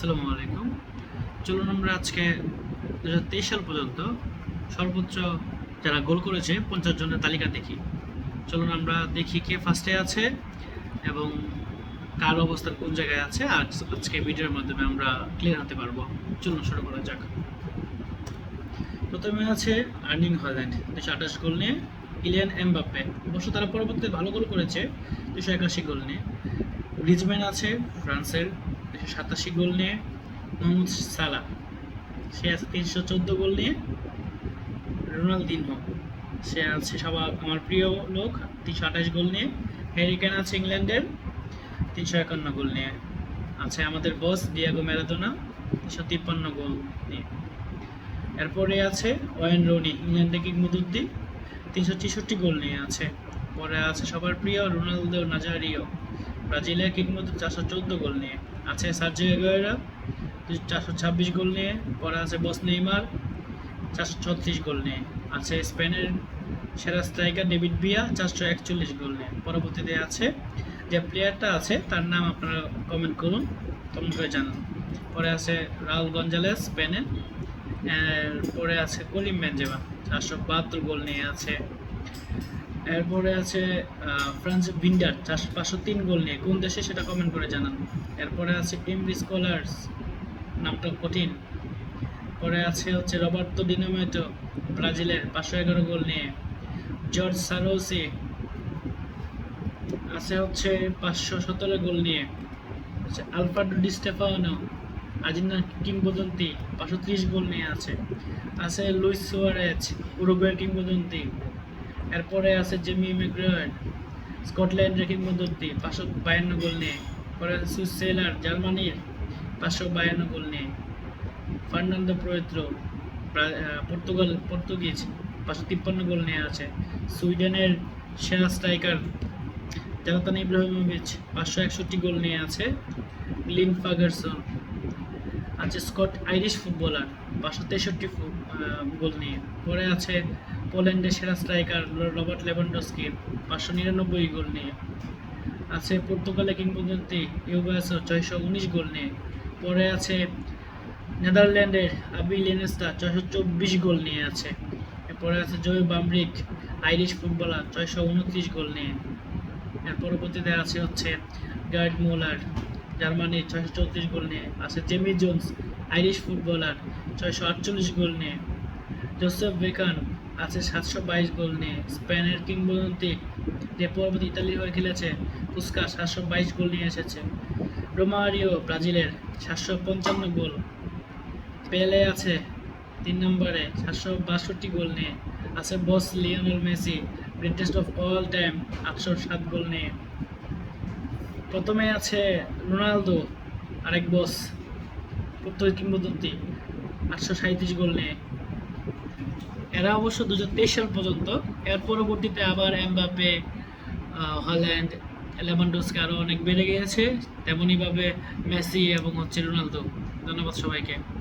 আসসালামু আলাইকুম। চলুন আমরা আজকে 2023 সাল পর্যন্ত সর্বোচ্চ যারা গোল করেছে 50 জনের তালিকা দেখি। চলুন আমরা দেখি কে ফার্স্টে আছে এবং কার অবস্থান কোন জায়গায় আছে, আর আজকে ভিডিওর মাধ্যমে আমরা ক্লিয়ার হতে পারবো। চলুন শুরু করা যাক। প্রথমে আছে আর্লিং হল্যান্ড 228 গোল নিয়ে, কিলিয়ান এমবাপ্পে অবশ্য তারা পরবর্তীতে ভালো গোল করেছে 281 গোল নিয়ে। গ্রিজম্যান আছে ফ্রান্সের 287 গোল নিয়ে। মোহাম্মদ সালাহ সে আছে 314 গোল নিয়ে। রোনালদিনহো সে আছে সবার আমার প্রিয় লোক 328 গোল নিয়ে। হ্যারি কেন আছে ইংল্যান্ডের 351 গোল নিয়ে। আছে আমাদের বস ডিয়েগো ম্যারাডোনা 353 গোল নিয়ে। এরপরে আছে ওয়েন রুনি ইংল্যান্ডের কিংবদন্তি 363 গোল নিয়ে আছে। পরে আছে সবার প্রিয় রোনালদো নাজারিও ব্রাজিলের কিংবদন্তি 414 গোল নিয়ে। আছে সার্জিও আগুয়েরো 426 গোল নিয়ে। পরে আছে বস নেইমার 436 গোল নিয়ে। আছে স্পেনের সেরা স্ট্রাইকার ডেভিড ভিয়া 441 গোল নিয়ে। পরবর্তীতে আছে যে প্লেয়ারটা আছে তার নাম আপনারা কমেন্ট করুন, কমেন্ট করে জানান। পরে আছে রাউল গঞ্জালেস স্পেনের। পরে আছে কলিম বেনজেমা 472 গোল নিয়ে আছে। এরপরে আছে ফ্রান্স ভিন্ডার 503 গোল নিয়ে। কোন দেশে সেটা কমেন্ট করে জানান। এরপরে আছে এমরি স্কলার্স, নামটা কঠিন। পরে আছে রবার্তো ডিনামেটো ব্রাজিলের 511 গোল নিয়ে। জর্জ সারোসি আছে 517 গোল নিয়ে। আলফার্ডো ডি স্টেফানো আর্জেন্টিনার কিংবদন্তি 530 গোল নিয়ে আছে। লুইস সুয়ারেজ উরুগুয়ের কিংবদন্তি। এরপরে আছে জেমি ম্যাগুয়ার স্কটল্যান্ডের কিংবদন্তি 552 গোল নিয়ে। পরে সুইস সেলার জার্মানির 552 গোল নিয়ে। ফার্নান্দো প্রয়েত্রো পর্তুগিজ 553 গোল নিয়ে আছে। সুইডেনের সেরা স্ট্রাইকার জালাতান ইব্রাহিমোভিচ 561 গোল নিয়ে আছে। গ্লিন ফাগারসন আছে স্কট আইরিশ ফুটবলার 563 গোল নিয়ে। পরে আছে পোল্যান্ডের সেরা স্ট্রাইকার রবার্ট লেভানডস্কি 599 গোল নিয়ে। আছে পর্তুগালের কিংবদন্তি ইউবাসো 619 গোল নিয়ে। পরে আছে নেদারল্যান্ডের আবি লেনেস্তা 624 গোল নিয়ে আছে। এরপরে আছে জয় বামরিক আইরিশ ফুটবলার 629 গোল নিয়ে। এর পরবর্তীতে আছে গার্ড মোলার জার্মানির 634 গোল নিয়ে। আছে জেমি জোন্স আইরিশ ফুটবলার 648 গোল নিয়ে। জোসেফ বেকান আছে 722 গোল নিয়ে। স্পেনের কিংবদন্তি যে পরবর্তী ইতালির হয়ে খেলেছে পুস্কাস 722 গোল নিয়ে এসেছে। রোমারিও ব্রাজিলের 755 গোল। পেলে আছে 3 নম্বরে 762 গোল নিয়ে। আছে boss Lionel Messi greatest of all time 807 goal নিয়ে। প্রথমে আছে রোনালদো আরেক বস পর্তুগিজ কিংবদন্তি 837 গোল নিয়ে। এরা অবশ্য 2023 সাল পর্যন্ত। এর পরবর্তীতে আবার এমবাপ্পে হল্যান্ড লেভানডস্কি আরও অনেক বেড়ে গিয়েছে, তেমনইভাবে মেসি এবং রোনালদো। ধন্যবাদ সবাইকে।